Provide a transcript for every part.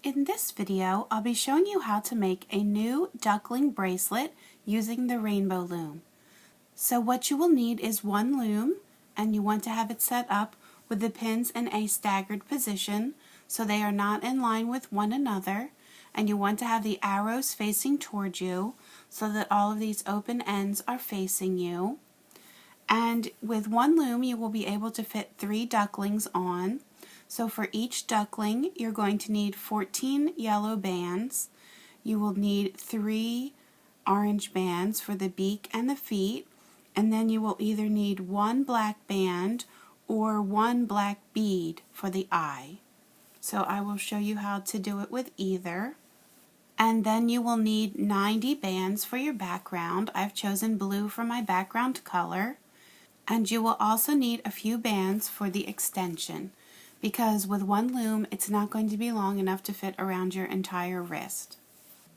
In this video, I'll be showing you how to make a new duckling bracelet using the rainbow loom. So what you will need is one loom, and you want to have it set up with the pins in a staggered position so they are not in line with one another, and you want to have the arrows facing towards you so that all of these open ends are facing you. And with one loom you will be able to fit 3 ducklings on. So for each duckling you're going to need 14 yellow bands. You will need 3 orange bands for the beak and the feet, and then you will either need 1 black band or 1 black bead for the eye. So I will show you how to do it with either. And then you will need 90 bands for your background. I've chosen blue for my background color. And you will also need a few bands for the extension, because with one loom it's not going to be long enough to fit around your entire wrist.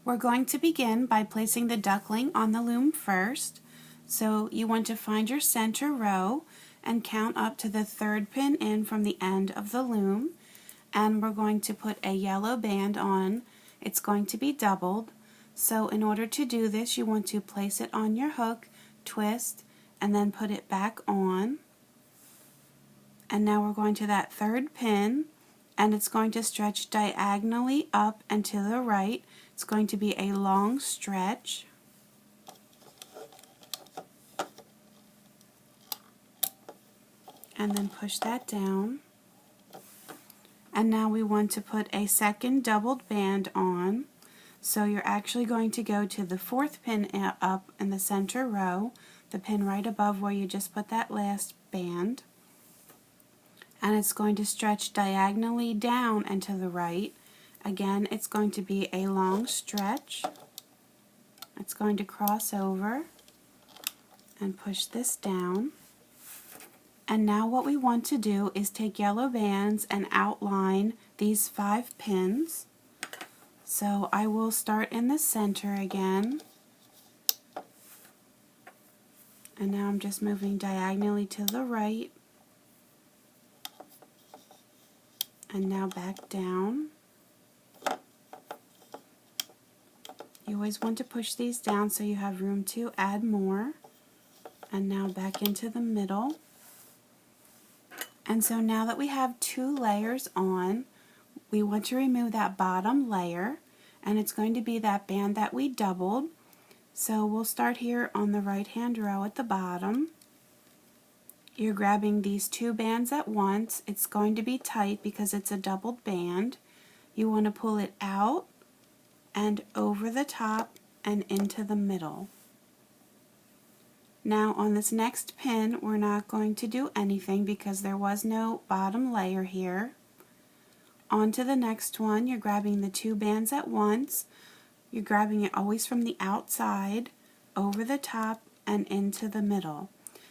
We're going to begin by placing the duckling on the loom first. So you want to find your center row and count up to the 3rd pin in from the end of the loom, and we're going to put a yellow band on. It's going to be doubled. So in order to do this you want to place it on your hook, twist, and then put it back on. And now we're going to that 3rd pin, and it's going to stretch diagonally up and to the right. It's going to be a long stretch. And then push that down. And now we want to put a 2nd doubled band on. So you're actually going to go to the 4th pin up in the center row, the pin right above where you just put that last band, and it's going to stretch diagonally down and to the right. Again, it's going to be a long stretch. It's going to cross over and push this down. And now what we want to do is take yellow bands and outline these 5 pins. So I will start in the center again. And now I'm just moving diagonally to the right. And now back down. You always want to push these down so you have room to add more. And now back into the middle. And so now that we have 2 layers on, we want to remove that bottom layer, and it's going to be that band that we doubled. So we'll start here on the right hand row at the bottom. You're grabbing these 2 bands at once. It's going to be tight because it's a doubled band. You want to pull it out and over the top and into the middle. Now on this next pin we're not going to do anything because there was no bottom layer here. On to the next one, you're grabbing the 2 bands at once. You're grabbing it always from the outside, over the top, and into the middle.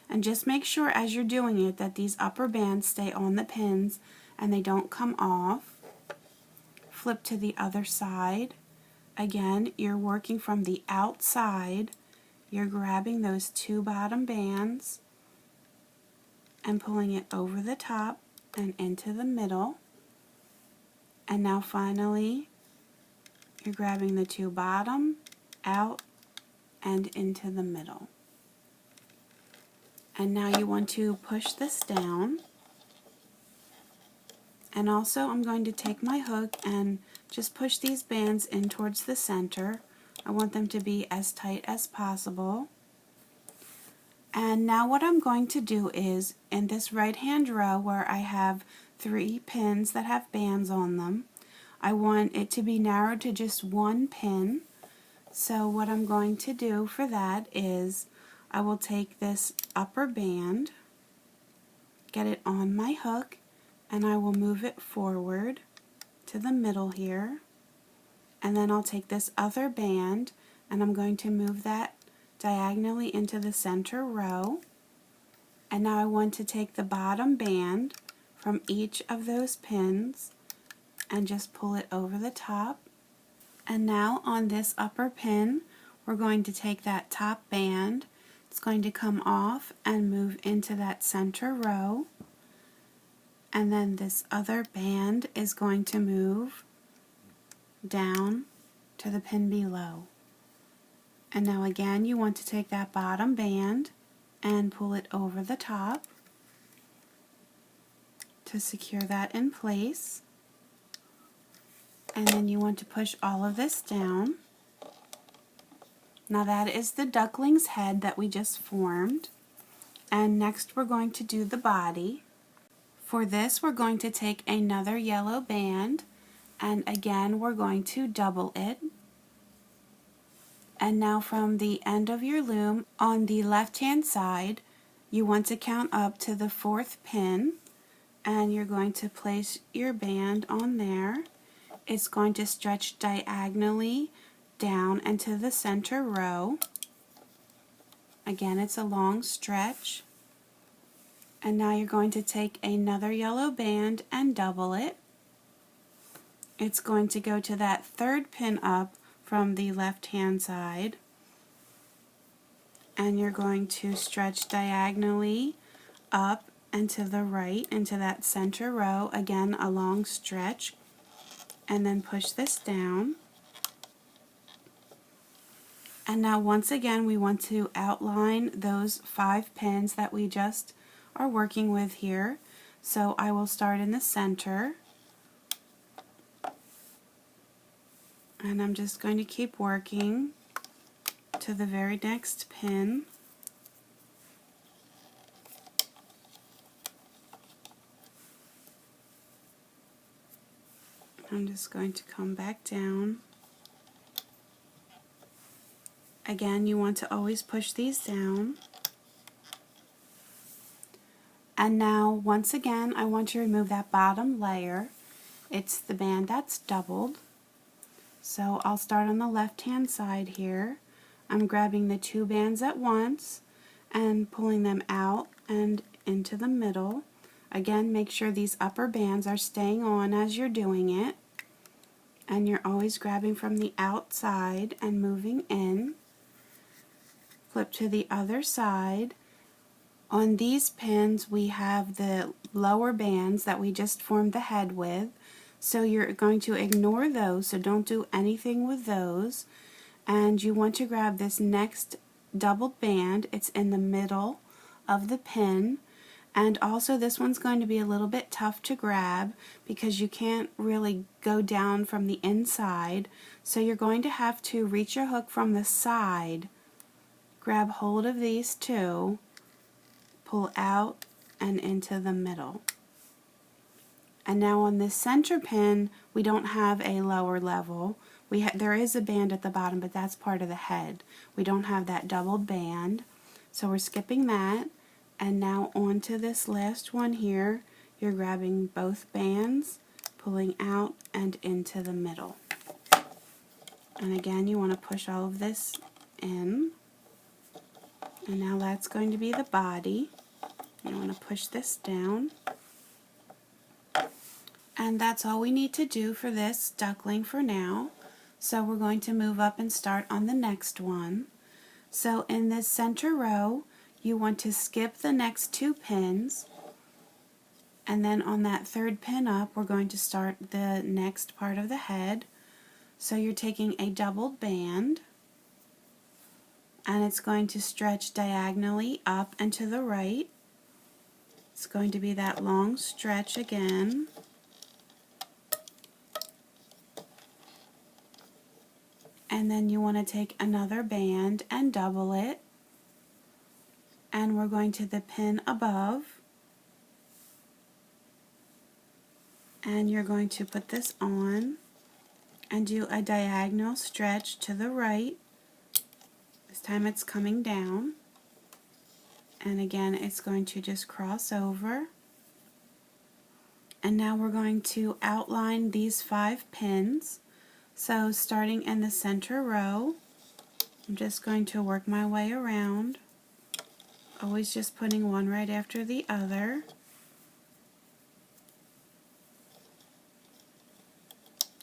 And just make sure as you're doing it that these upper bands stay on the pins and they don't come off. Flip to the other side. Again, you're working from the outside. You're grabbing those 2 bottom bands and pulling it over the top and into the middle. And now finally, you're grabbing the 2 bottom, out, and into the middle. And now you want to push this down. And also I'm going to take my hook and just push these bands in towards the center. I want them to be as tight as possible. And now what I'm going to do is, in this right hand row where I have 3 pins that have bands on them, I want it to be narrowed to just 1 pin. So what I'm going to do for that is I will take this upper band, get it on my hook, and I will move it forward to the middle here. And then I'll take this other band and I'm going to move that diagonally into the center row. And now I want to take the bottom band from each of those pins and just pull it over the top. And now on this upper pin we're going to take that top band. It's going to come off and move into that center row. And then this other band is going to move down to the pin below. And now again, you want to take that bottom band and pull it over the top to secure that in place. And then you want to push all of this down. Now that is the duckling's head that we just formed. And next we're going to do the body. For this, we're going to take another yellow band, and again we're going to double it. And now from the end of your loom on the left hand side, you want to count up to the 4th pin, and you're going to place your band on there. It's going to stretch diagonally down into the center row. Again, it's a long stretch. And now you're going to take another yellow band and double it. It's going to go to that 3rd pin up from the left hand side, and you're going to stretch diagonally up and to the right into that center row. Again, a long stretch, and then push this down. And now once again we want to outline those 5 pins that we just are working with here. So I will start in the center, and I'm just going to keep working to the very next pin. I'm just going to come back down. Again, you want to always push these down. And now once again I want to remove that bottom layer. It's the band that's doubled. So I'll start on the left hand side here. I'm grabbing the 2 bands at once and pulling them out and into the middle. Again, make sure these upper bands are staying on as you're doing it. And you're always grabbing from the outside and moving in. Flip to the other side. On these pins we have the lower bands that we just formed the head with. So you're going to ignore those, so don't do anything with those. And you want to grab this next doubled band. It's in the middle of the pin. And also this one's going to be a little bit tough to grab because you can't really go down from the inside. So you're going to have to reach your hook from the side, grab hold of these 2, pull out and into the middle. And now on this center pin, we don't have a lower level. There is a band at the bottom, but that's part of the head. We don't have that doubled band, so we're skipping that. And now onto this last one here, you're grabbing both bands, pulling out and into the middle. And again, you want to push all of this in. And now that's going to be the body. You want to push this down. And that's all we need to do for this duckling for now. So we're going to move up and start on the next one. So in this center row, you want to skip the next 2 pins, and then on that 3rd pin up, we're going to start the next part of the head. So you're taking a doubled band, and it's going to stretch diagonally up and to the right. It's going to be that long stretch again. And then you want to take another band and double it. And we're going to the pin above. And you're going to put this on and do a diagonal stretch to the right. This time it's coming down. And again, it's going to just cross over. And now we're going to outline these 5 pins. So starting in the center row, I'm just going to work my way around, always just putting one right after the other.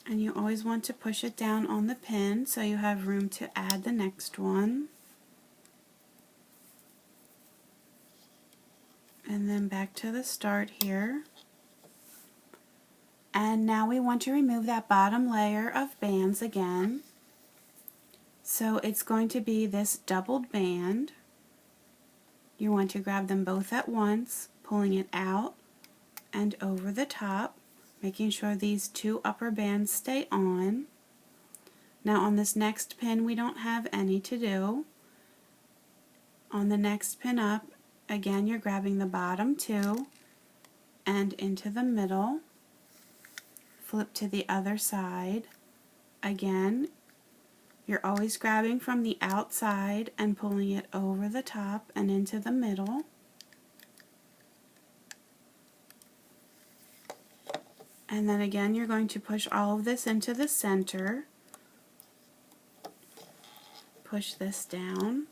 And you always want to push it down on the pin so you have room to add the next one. And then back to the start here. And now we want to remove that bottom layer of bands again. So it's going to be this doubled band. You want to grab them both at once, pulling it out and over the top, making sure these two upper bands stay on. Now on this next pin we don't have any to do. On the next pin up, again you're grabbing the bottom two and into the middle. Flip to the other side. Again, you're always grabbing from the outside and pulling it over the top and into the middle. And then again you're going to push all of this into the center. Push this down.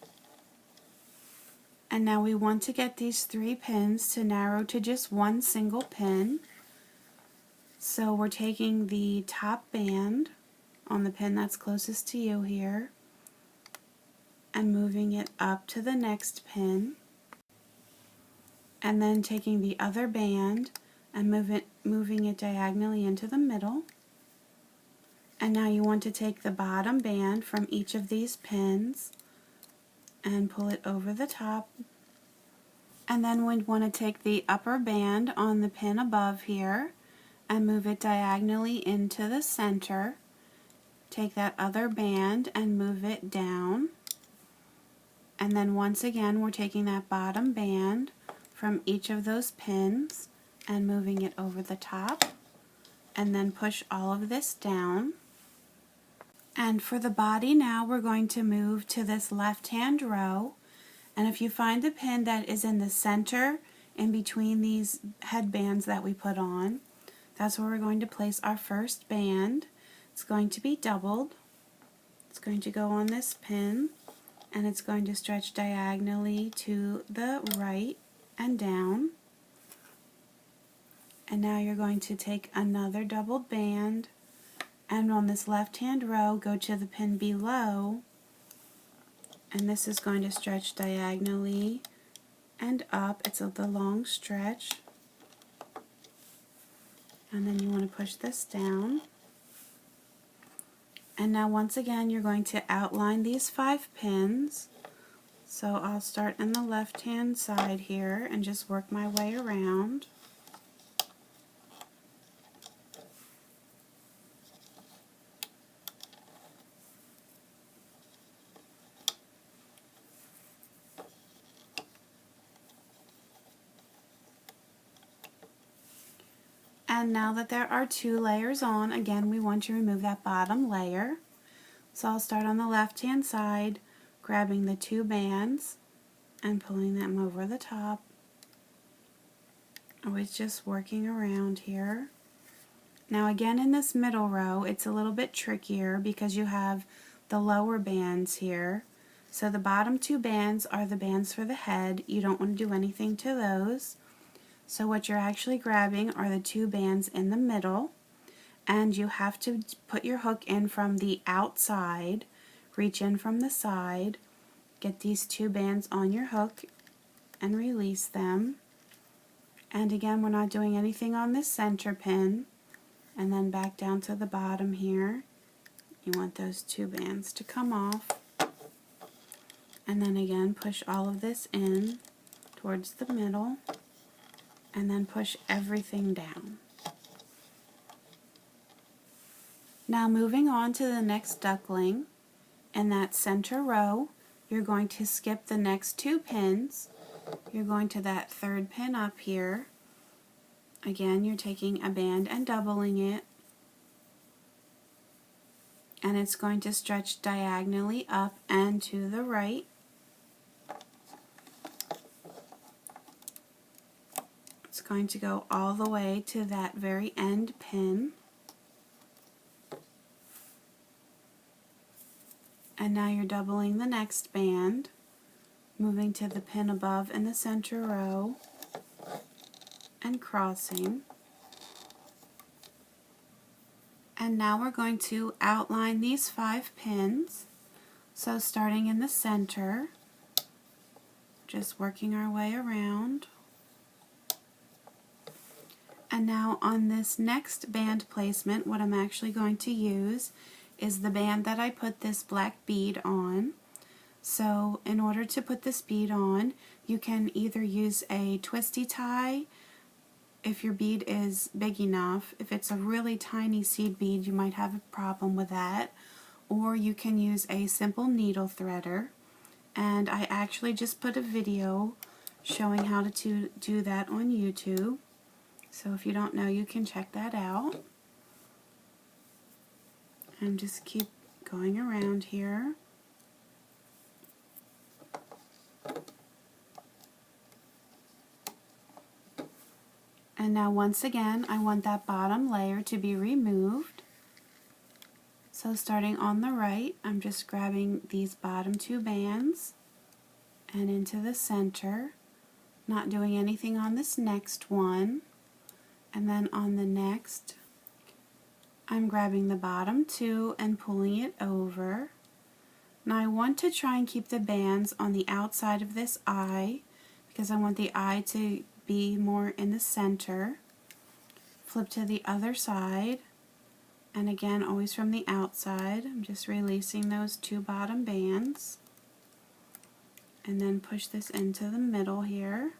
And now we want to get these 3 pins to narrow to just one single pin. So we're taking the top band on the pin that's closest to you here and moving it up to the next pin, and then taking the other band and moving it diagonally into the middle. And now you want to take the bottom band from each of these pins and pull it over the top. And then we want to take the upper band on the pin above here and move it diagonally into the center. Take that other band and move it down. And then once again we're taking that bottom band from each of those pins and moving it over the top, and then push all of this down. And for the body now we're going to move to this left hand row, and if you find the pin that is in the center in between these headbands that we put on, that's where we're going to place our first band. It's going to be doubled. It's going to go on this pin and it's going to stretch diagonally to the right and down. And now you're going to take another doubled band and on this left hand row go to the pin below, and this is going to stretch diagonally and up. It's the long stretch, and then you want to push this down. And now once again you're going to outline these 5 pins. So I'll start in the left hand side here and just work my way around. And now that there are 2 layers on, again we want to remove that bottom layer. So I'll start on the left hand side, grabbing the 2 bands and pulling them over the top. Always just working around here. Now again in this middle row it's a little bit trickier because you have the lower bands here. So the bottom 2 bands are the bands for the head. You don't want to do anything to those. So what you're actually grabbing are the 2 bands in the middle, and you have to put your hook in from the outside, reach in from the side, get these 2 bands on your hook and release them. And again we're not doing anything on this center pin, and then back down to the bottom here. You want those 2 bands to come off, and then again push all of this in towards the middle, and then push everything down. Now moving on to the next duckling, in that center row you're going to skip the next 2 pins. You're going to that 3rd pin up here. Again you're taking a band and doubling it, and it's going to stretch diagonally up and to the right. It's going to go all the way to that very end pin. And now you're doubling the next band, moving to the pin above in the center row and crossing. And now we're going to outline these 5 pins. So starting in the center, just working our way around. And now on this next band placement, what I'm actually going to use is the band that I put this black bead on. So in order to put this bead on, you can either use a twisty tie if your bead is big enough. If it's a really tiny seed bead, you might have a problem with that. Or you can use a simple needle threader. And I actually just put a video showing how to do that on YouTube. So if you don't know, you can check that out. And just keep going around here. And now once again, I want that bottom layer to be removed. So starting on the right, I'm just grabbing these bottom two bands and into the center, not doing anything on this next one. And then on the next, I'm grabbing the bottom two and pulling it over. Now I want to try and keep the bands on the outside of this eye because I want the eye to be more in the center. Flip to the other side, and again always from the outside. I'm just releasing those two bottom bands and then push this into the middle here.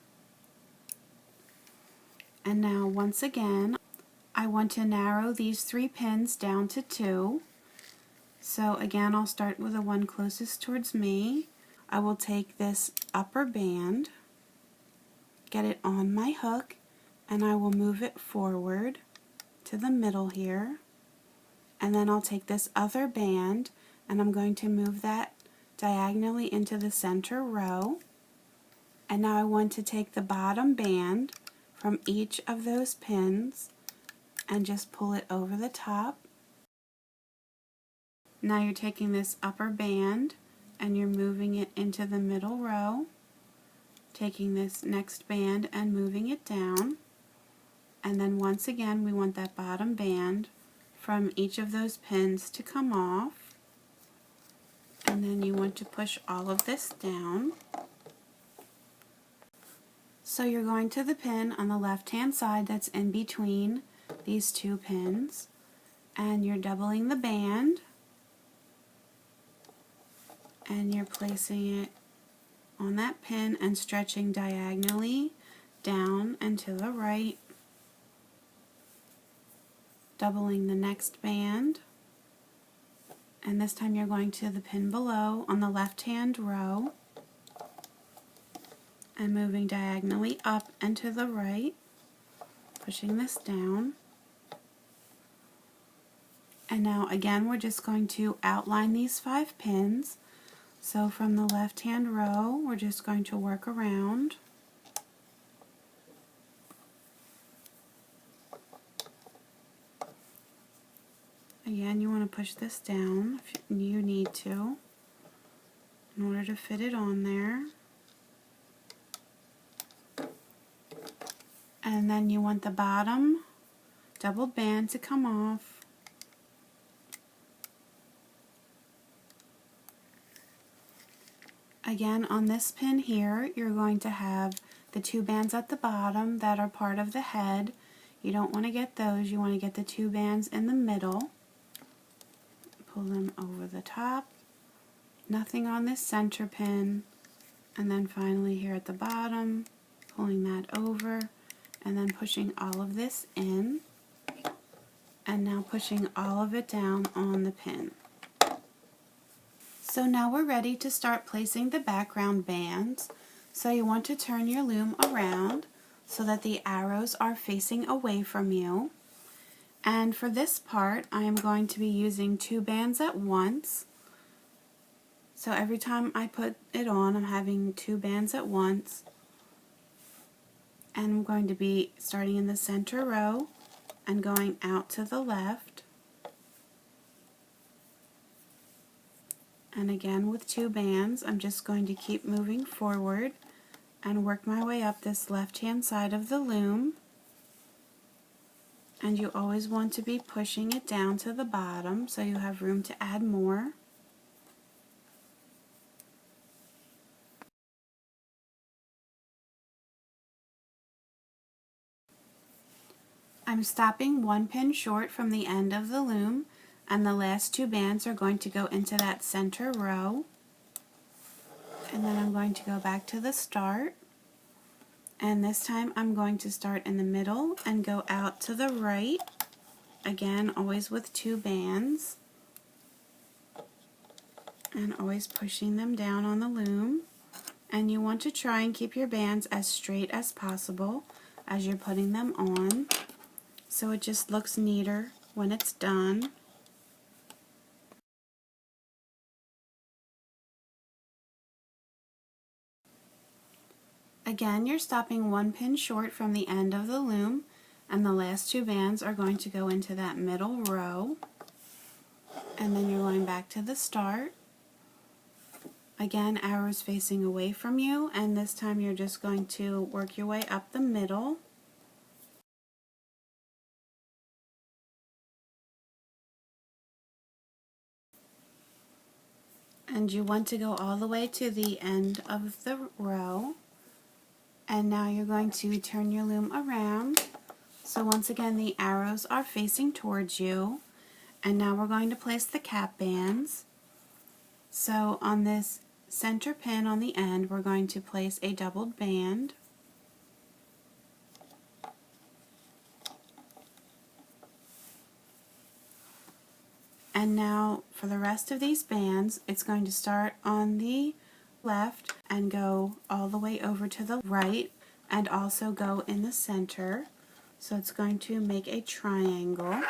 And now once again I want to narrow these 3 pins down to 2. So again, I'll start with the one closest towards me. I will take this upper band, get it on my hook, and I will move it forward to the middle here. And then I'll take this other band and I'm going to move that diagonally into the center row. And now I want to take the bottom band from each of those pins and just pull it over the top. Now you're taking this upper band and you're moving it into the middle row, taking this next band and moving it down, and then once again we want that bottom band from each of those pins to come off, and then you want to push all of this down. So you're going to the pin on the left hand side that's in between these 2 pins, and you're doubling the band and you're placing it on that pin and stretching diagonally down and to the right, doubling the next band, and this time you're going to the pin below on the left hand row and moving diagonally up and to the right, pushing this down. And now again we're just going to outline these 5 pins. So from the left hand row we're just going to work around. Again, you want to push this down if you need to in order to fit it on there. And then you want the bottom double band to come off. Again, on this pin here, you're going to have the 2 bands at the bottom that are part of the head. You don't want to get those, you want to get the 2 bands in the middle. Pull them over the top. Nothing on this center pin. And then finally here at the bottom, pulling that over, and then pushing all of this in. And now pushing all of it down on the pin. So now we're ready to start placing the background bands. So you want to turn your loom around so that the arrows are facing away from you. And for this part, I am going to be using 2 bands at once. So every time I put it on, I'm having 2 bands at once. And I'm going to be starting in the center row and going out to the left. And again with 2 bands, I'm just going to keep moving forward and work my way up this left hand side of the loom. And you always want to be pushing it down to the bottom so you have room to add more. I'm stopping one pin short from the end of the loom, and the last two bands are going to go into that center row. And then I'm going to go back to the start, and this time I'm going to start in the middle and go out to the right, again always with two bands, and always pushing them down on the loom. And you want to try and keep your bands as straight as possible as you're putting them on, so it just looks neater when it's done. Again, you're stopping one pin short from the end of the loom, and the last two bands are going to go into that middle row, and then you're going back to the start. Again, arrows facing away from you, and this time you're just going to work your way up the middle. And you want to go all the way to the end of the row. And now you're going to turn your loom around. So once again, the arrows are facing towards you. And now we're going to place the cap bands. So on this center pin on the end, we're going to place a doubled band. And now for the rest of these bands, it's going to start on the left and go all the way over to the right and also go in the center. So it's going to make a triangle.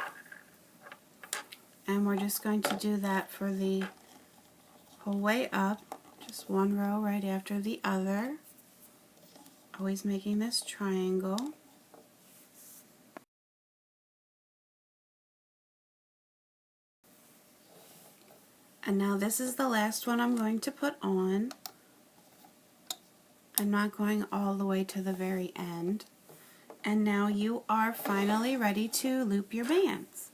And we're just going to do that for the whole way up, just one row right after the other, always making this triangle. And now this is the last one I'm going to put on. I'm not going all the way to the very end. And now you are finally ready to loop your bands.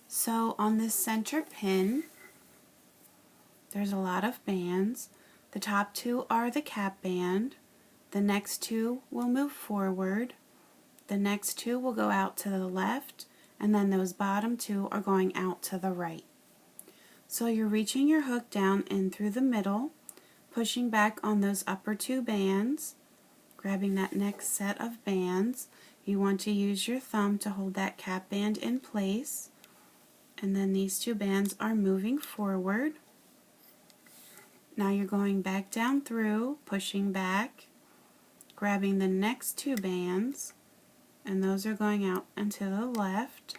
So on this center pin, there's a lot of bands. The top two are the cap band. The next two will move forward. The next two will go out to the left, and then those bottom two are going out to the right. So you're reaching your hook down in through the middle, pushing back on those upper two bands, grabbing that next set of bands. You want to use your thumb to hold that cap band in place, and then these two bands are moving forward. Now you're going back down through, pushing back, grabbing the next two bands, and those are going out and to the left.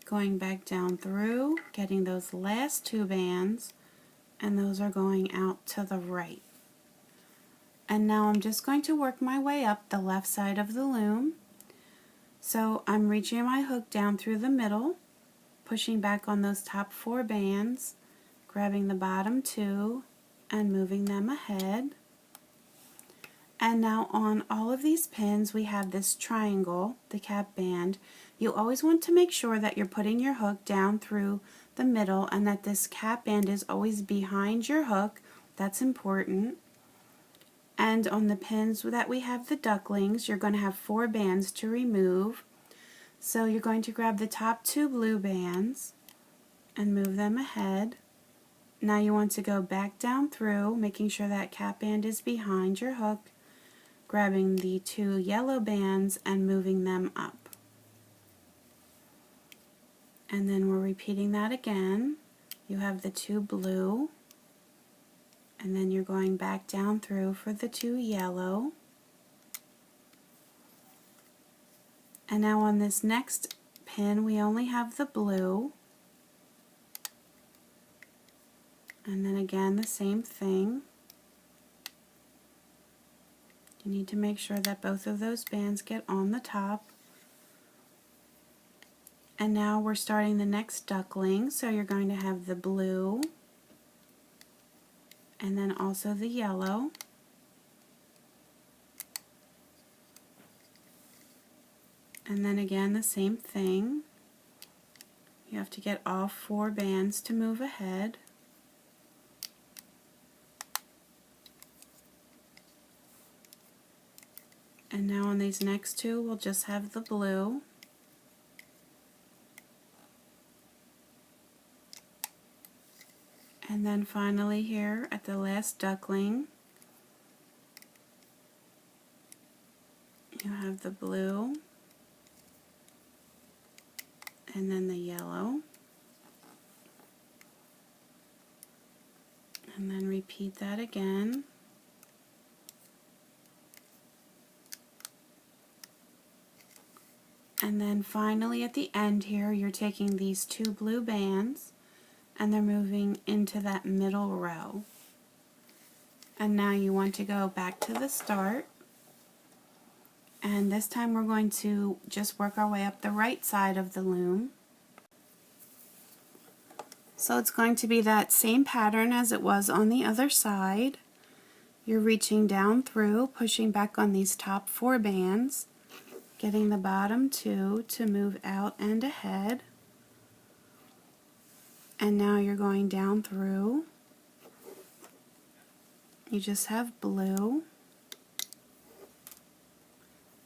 Going back down through, getting those last two bands, and those are going out to the right. And now I'm just going to work my way up the left side of the loom. So I'm reaching my hook down through the middle, pushing back on those top four bands, grabbing the bottom two and moving them ahead. And now on all of these pins we have this triangle, the cap band. You always want to make sure that you're putting your hook down through the middle and that this cap band is always behind your hook. That's important. And on the pins that we have the ducklings, you're going to have four bands to remove. So you're going to grab the top two blue bands and move them ahead. Now you want to go back down through, making sure that cap band is behind your hook, grabbing the two yellow bands and moving them up. And then we're repeating that again. You have the two blue, and then you're going back down through for the two yellow. And now on this next pin we only have the blue. And then again the same thing. You need to make sure that both of those bands get on the top. And now we're starting the next duckling, so you're going to have the blue and then also the yellow. And then again the same thing. You have to get all four bands to move ahead. And now on these next two, we'll just have the blue. And then finally here at the last duckling, you have the blue, and then the yellow, and then repeat that again. And then finally at the end here, you're taking these two blue bands and they're moving into that middle row. And now you want to go back to the start, and this time we're going to just work our way up the right side of the loom. So it's going to be that same pattern as it was on the other side. You're reaching down through, pushing back on these top 4 bands, getting the bottom 2 to move out and ahead. And now you're going down through. You just have blue.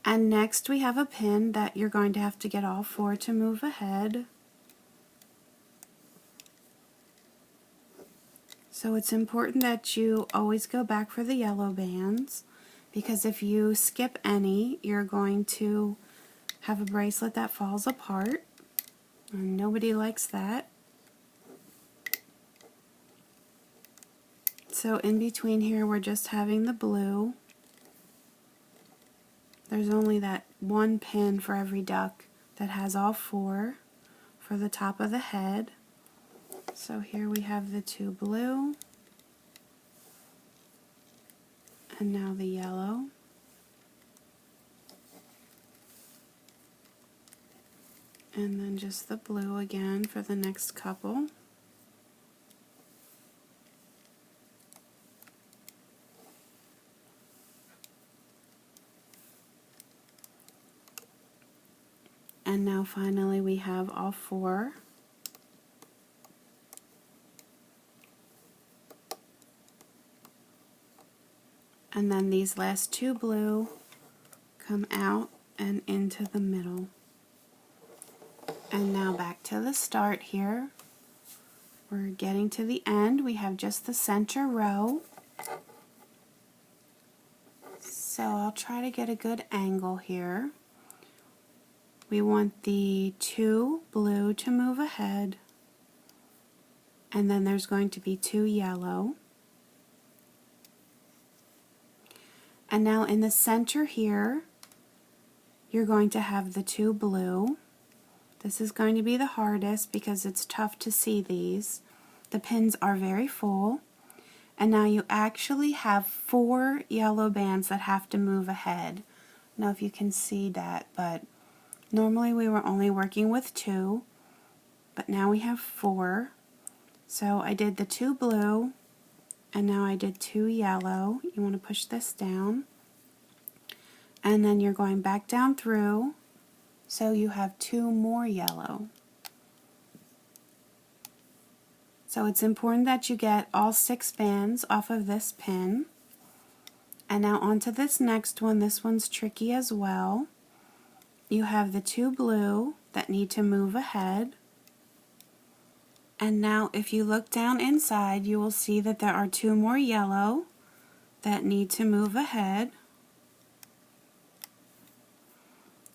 And next we have a pin that you're going to have to get all 4 to move ahead. So it's important that you always go back for the yellow bands, because if you skip any, you're going to have a bracelet that falls apart, and nobody likes that. So in between here, we're just having the blue. There's only that one pin for every duck that has all 4 for the top of the head. So here we have the 2 blue, and now the yellow. And then just the blue again for the next couple. And now finally we have all 4. And then these last 2 blue come out and into the middle. And now back to the start here. We're getting to the end. We have just the center row. So I'll try to get a good angle here. We want the 2 blue to move ahead, and then there's going to be 2 yellow. And now in the center here, you're going to have the 2 blue. This is going to be the hardest because it's tough to see these. The pins are very full. And now you actually have 4 yellow bands that have to move ahead. I don't know if you can see that, but normally we were only working with 2, but now we have 4. So I did the 2 blue, and now I did 2 yellow. You want to push this down. And then you're going back down through, so you have 2 more yellow. So it's important that you get all 6 bands off of this pin. And now onto this next one. This one's tricky as well. You have the 2 blue that need to move ahead. And now if you look down inside, you will see that there are 2 more yellow that need to move ahead.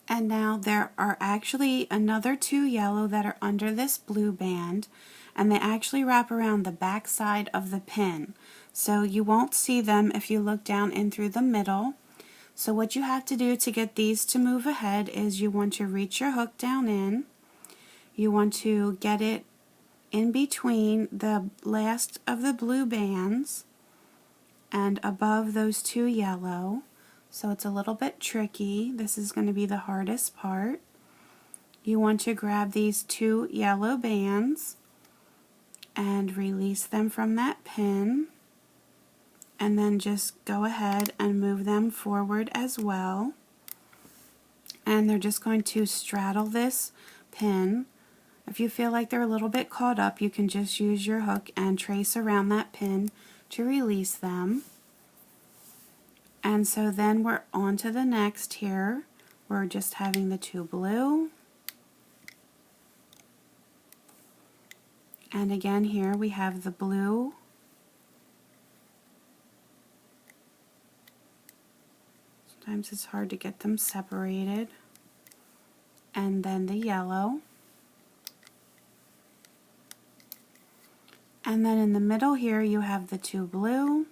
And now there are actually another 2 yellow that are under this blue band, and they actually wrap around the back side of the pin. So you won't see them if you look down in through the middle. So what you have to do to get these to move ahead is you want to reach your hook down in. You want to get it in between the last of the blue bands and above those 2 yellow. So it's a little bit tricky. This is going to be the hardest part. You want to grab these 2 yellow bands and release them from that pin, and then just go ahead and move them forward as well. And they're just going to straddle this pin. If you feel like they're a little bit caught up, you can just use your hook and trace around that pin to release them. And so then we're on to the next here. We're just having the 2 blue. And again here we have the blue. Sometimes it's hard to get them separated. And then the yellow. And then in the middle here you have the 2 blue.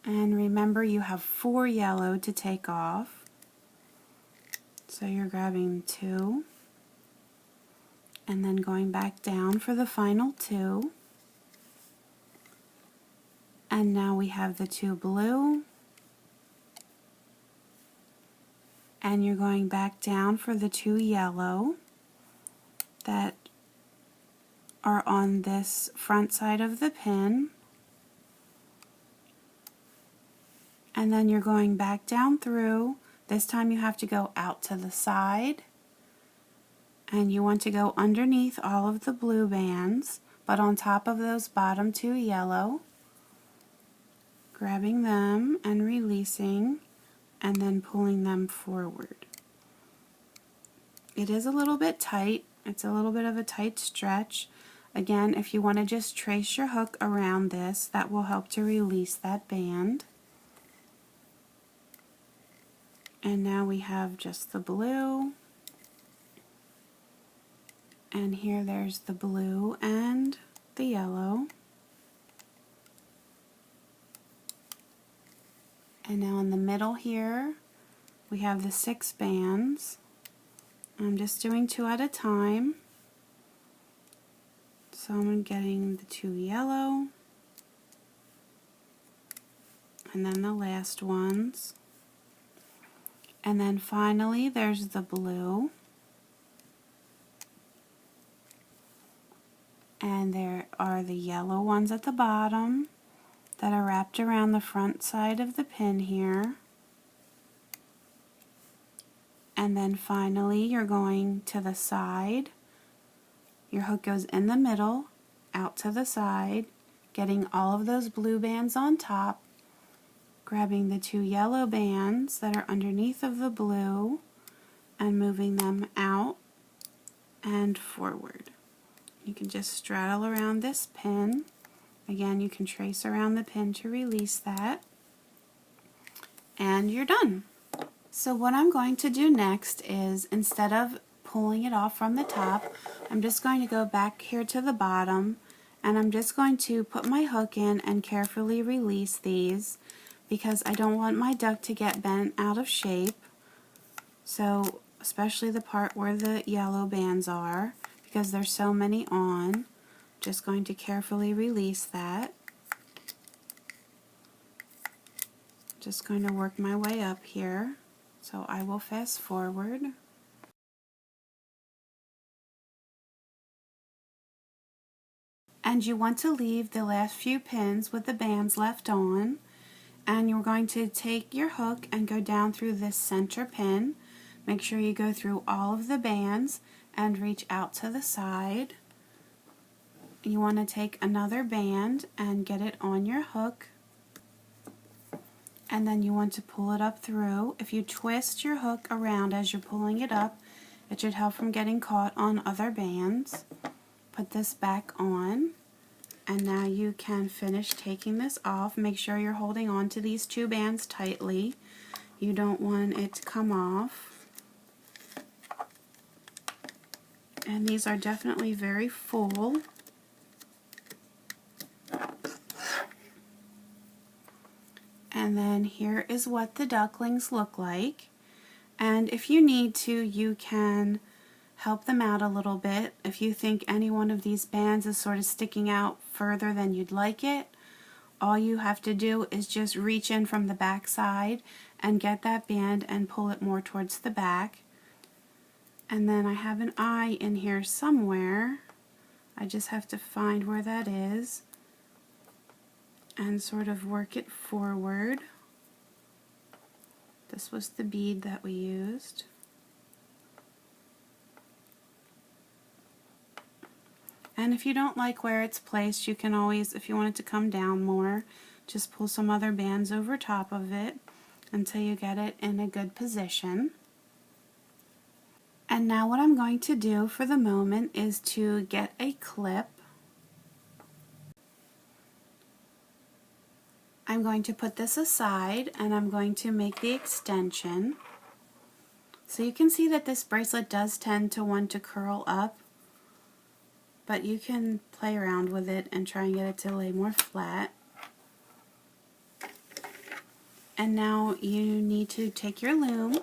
And remember you have 4 yellow to take off. So you're grabbing 2. And then going back down for the final 2. And now we have the 2 blue. And you're going back down for the 2 yellow that are on this front side of the pin. And then you're going back down through. This time you have to go out to the side. And you want to go underneath all of the blue bands, but on top of those bottom 2 yellow. Grabbing them and releasing, and then pulling them forward. It is a little bit tight. It's a little bit of a tight stretch. Again, if you want to just trace your hook around this, that will help to release that band. And now we have just the blue. And here there's the blue and the yellow. And now in the middle here, we have the 6 bands. I'm just doing 2 at a time. So I'm getting the 2 yellow, and then the last ones. And then finally there's the blue. And there are the yellow ones at the bottom that are wrapped around the front side of the pin here. And then finally you're going to the side. Your hook goes in the middle, out to the side, getting all of those blue bands on top, grabbing the 2 yellow bands that are underneath of the blue and moving them out and forward. You can just straddle around this pin. Again, you can trace around the pin to release that. And you're done. So what I'm going to do next is, instead of pulling it off from the top, I'm just going to go back here to the bottom, and I'm just going to put my hook in and carefully release these because I don't want my duck to get bent out of shape. So especially the part where the yellow bands are, because there's so many on. Just going to carefully release that. Just going to work my way up here. So I will fast forward. And you want to leave the last few pins with the bands left on. And you're going to take your hook and go down through this center pin. Make sure you go through all of the bands and reach out to the side. You want to take another band and get it on your hook, and then you want to pull it up through. If you twist your hook around as you're pulling it up, it should help from getting caught on other bands. Put this back on, and now you can finish taking this off. Make sure you're holding on to these 2 bands tightly. You don't want it to come off. And these are definitely very full. And then here is what the ducklings look like. And if you need to, you can help them out a little bit. If you think any one of these bands is sort of sticking out further than you'd like it, all you have to do is just reach in from the back side and get that band and pull it more towards the back. And then I have an eye in here somewhere. I just have to find where that is and sort of work it forward. This was the bead that we used. And if you don't like where it's placed, you can always, if you want it to come down more, just pull some other bands over top of it until you get it in a good position. And now what I'm going to do for the moment is to get a clip. I'm going to put this aside and I'm going to make the extension. So you can see that this bracelet does tend to want to curl up, but you can play around with it and try and get it to lay more flat. And now you need to take your loom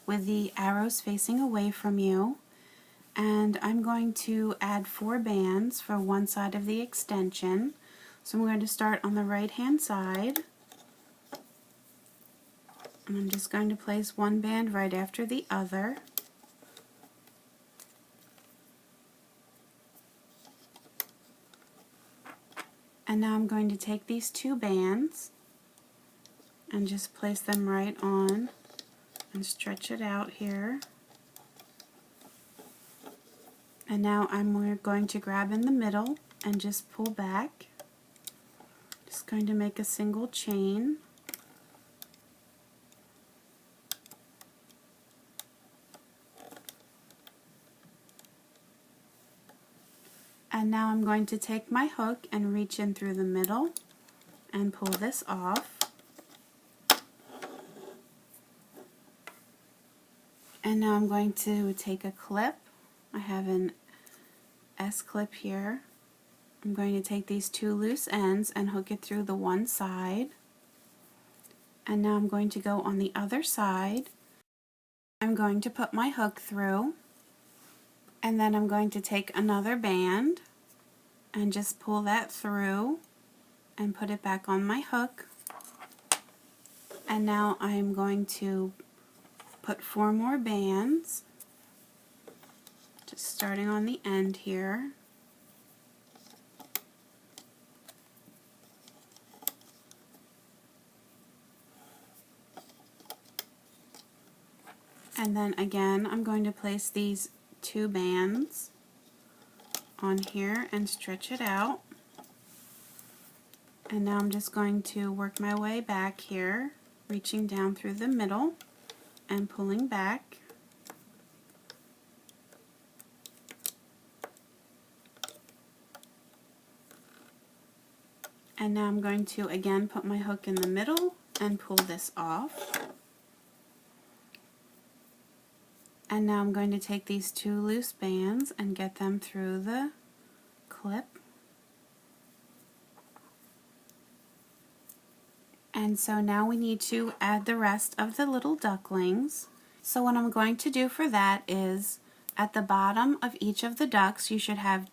with the arrows facing away from you, and I'm going to add 4 bands for one side of the extension. So I'm going to start on the right hand side, and I'm just going to place one band right after the other. And now I'm going to take these 2 bands and just place them right on and stretch it out here. And now I'm going to grab in the middle and just pull back. Just going to make a single chain. And now I'm going to take my hook and reach in through the middle and pull this off. And now I'm going to take a clip. I have an S-clip here. I'm going to take these 2 loose ends and hook it through the one side. And now I'm going to go on the other side. I'm going to put my hook through, and then I'm going to take another band and just pull that through and put it back on my hook. And now I'm going to put 4 more bands, just starting on the end here. And then again, I'm going to place these 2 bands on here and stretch it out. And now I'm just going to work my way back here, reaching down through the middle and pulling back. And now I'm going to again put my hook in the middle and pull this off. And now I'm going to take these 2 loose bands and get them through the clip. And so now we need to add the rest of the little ducklings. So what I'm going to do for that is at the bottom of each of the ducks you should have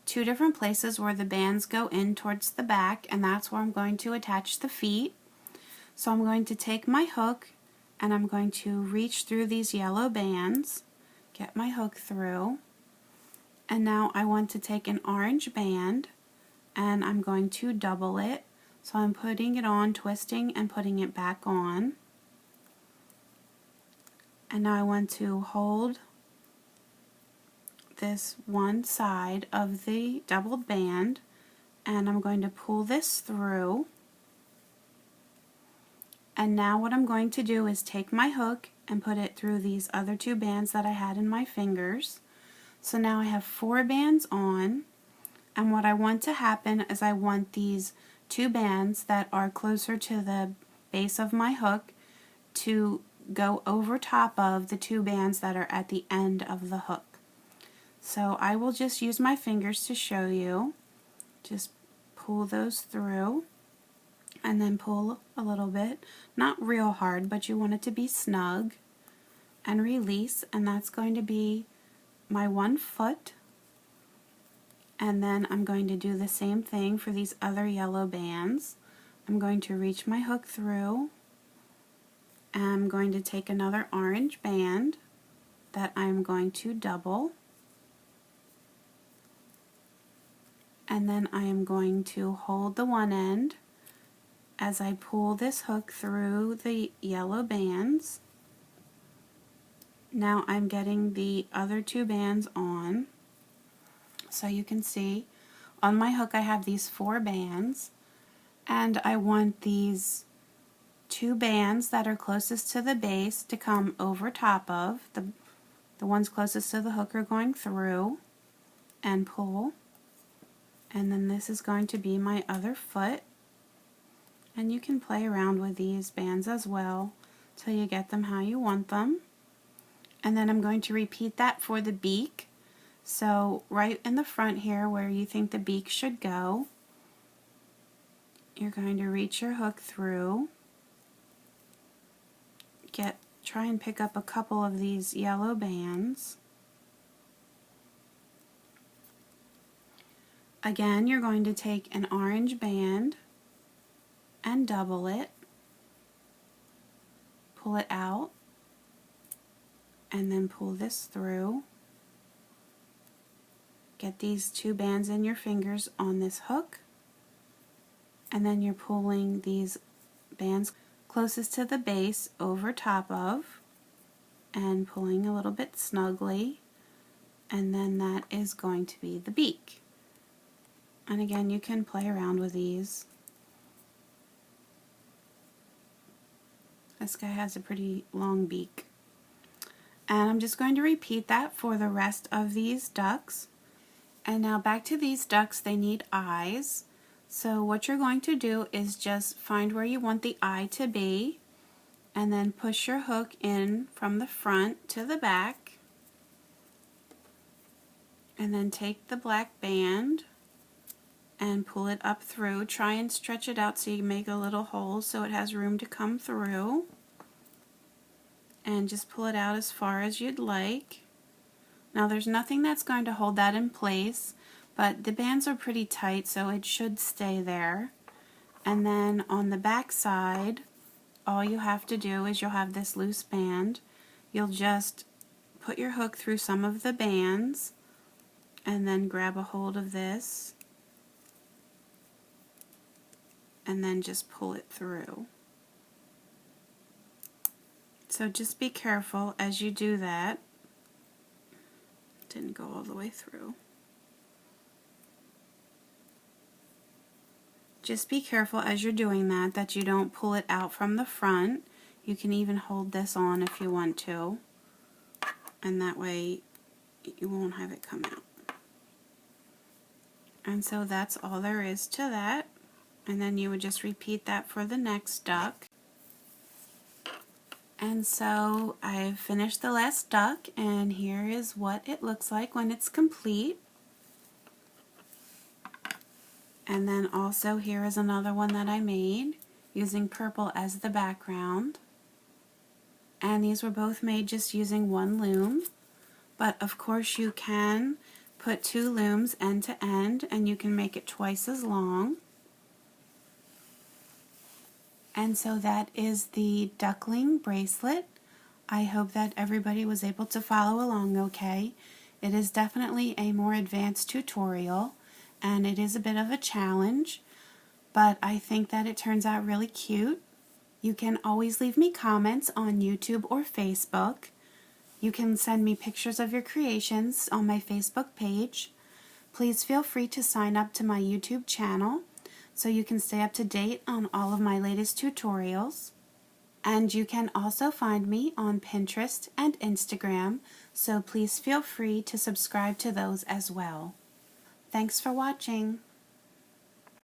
2 different places where the bands go in towards the back, and that's where I'm going to attach the feet. So I'm going to take my hook and I'm going to reach through these yellow bands, get my hook through, and now I want to take an orange band and I'm going to double it. So I'm putting it on, twisting, and putting it back on. And now I want to hold this one side of the doubled band and I'm going to pull this through. And now what I'm going to do is take my hook and put it through these other 2 bands that I had in my fingers. So now I have 4 bands on, and what I want to happen is I want these 2 bands that are closer to the base of my hook to go over top of the 2 bands that are at the end of the hook. So I will just use my fingers to show you. Just pull those through and then pull a little bit, not real hard, but you want it to be snug, and release, and that's going to be my 1 foot. And then I'm going to do the same thing for these other yellow bands. I'm going to reach my hook through, and I'm going to take another orange band that I'm going to double, and then I am going to hold the one end as I pull this hook through the yellow bands. Now I'm getting the other 2 bands on. So you can see on my hook I have these 4 bands, and I want these 2 bands that are closest to the base to come over top of. The ones closest to the hook are going through and pull. And then this is going to be my other foot. And you can play around with these bands as well till you get them how you want them. And then I'm going to repeat that for the beak. So right in the front here where you think the beak should go, you're going to reach your hook through, try and pick up a couple of these yellow bands. Again, you're going to take an orange band and double it, pull it out, and then pull this through. Get these 2 bands in your fingers on this hook, and then you're pulling these bands closest to the base over top of and pulling a little bit snugly, and then that is going to be the beak. And again, you can play around with these. This guy has a pretty long beak. And I'm just going to repeat that for the rest of these ducks. And now back to these ducks, they need eyes. So what you're going to do is just find where you want the eye to be, and then push your hook in from the front to the back, and then take the black band and pull it up through. Try and stretch it out so you make a little hole so it has room to come through, and just pull it out as far as you'd like. Now there's nothing that's going to hold that in place, but the bands are pretty tight so it should stay there. And then on the back side, all you have to do is you'll have this loose band. You'll just put your hook through some of the bands and then grab a hold of this and then just pull it through. So just be careful as you do that. Didn't go all the way through. Just be careful as you're doing that you don't pull it out from the front. You can even hold this on if you want to, and that way you won't have it come out. And so that's all there is to that. And then you would just repeat that for the next duck. And so I've finished the last duck, and here is what it looks like when it's complete. And then also here is another one that I made using purple as the background. And these were both made just using 1 loom. But of course you can put 2 looms end to end, and you can make it twice as long. And so that is the duckling bracelet. I hope that everybody was able to follow along okay. It is definitely a more advanced tutorial, and it is a bit of a challenge, but I think that it turns out really cute. You can always leave me comments on YouTube or Facebook. You can send me pictures of your creations on my Facebook page. Please feel free to sign up to my YouTube channel so you can stay up to date on all of my latest tutorials. And you can also find me on Pinterest and Instagram, so please feel free to subscribe to those as well. Thanks for watching.